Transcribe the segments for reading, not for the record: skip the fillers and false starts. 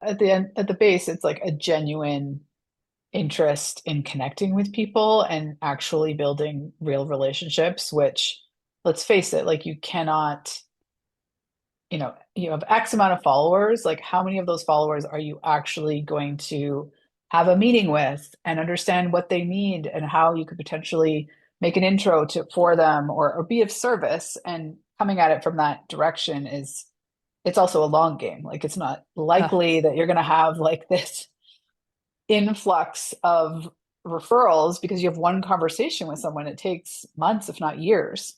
at the end, at the base, it's like a genuine interest in connecting with people and actually building real relationships, which, let's face it, like you cannot, you have X amount of followers, like how many of those followers are you actually going to have a meeting with and understand what they need and how you could potentially make an intro to for them or be of service, and coming at it from that direction is, it's also a long game. Like it's not Ugh. likely that you're going to have like this influx of referrals because you have one conversation with someone. It takes months, if not years.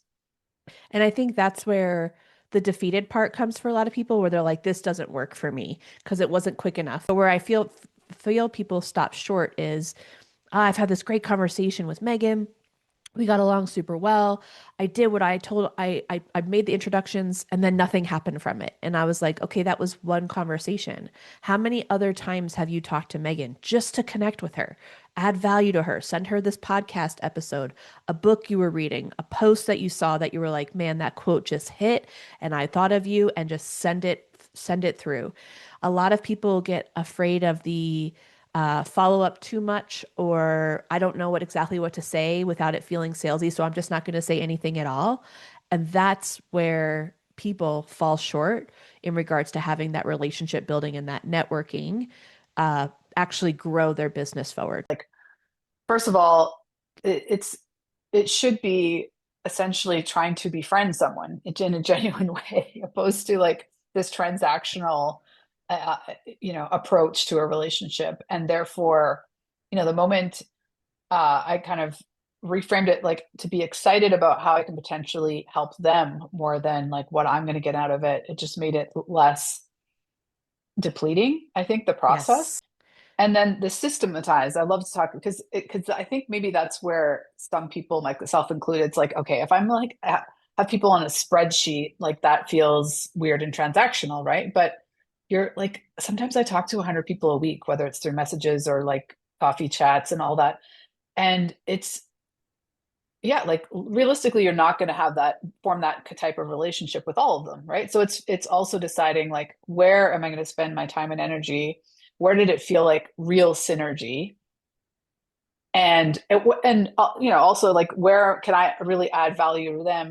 And I think that's where the defeated part comes for a lot of people, where they're like, this doesn't work for me because it wasn't quick enough. But where I feel people stop short is, I've had this great conversation with Megan. We got along super well. I did what I told I made the introductions and then nothing happened from it. And I was like, okay, that was one conversation. How many other times have you talked to Megan just to connect with her, add value to her, send her this podcast episode, a book you were reading, a post that you saw that you were like, man, that quote just hit and I thought of you, and just send it through. A lot of people get afraid of the follow up too much, or I don't know what to say without it feeling salesy, so I'm just not going to say anything at all. And that's where people fall short in regards to having that relationship building and that networking actually grow their business forward. First of all, it should be essentially trying to befriend someone in a genuine way, opposed to like this transactional, approach to a relationship. And therefore, the moment I kind of reframed it like to be excited about how I can potentially help them more than like what I'm going to get out of it, it just made it less depleting, I think, the process. Yes. And then the systematize, I love to talk because I think maybe that's where some people, myself included, it's like, okay, if I'm like have people on a spreadsheet, like that feels weird and transactional, right? But you're like, sometimes I talk to 100 people a week, whether it's through messages or like coffee chats and all that. And it's, yeah, like realistically, you're not going to have that form that type of relationship with all of them, right? So it's also deciding like, where am I going to spend my time and energy? Where did it feel like real synergy? And also like, where can I really add value to them?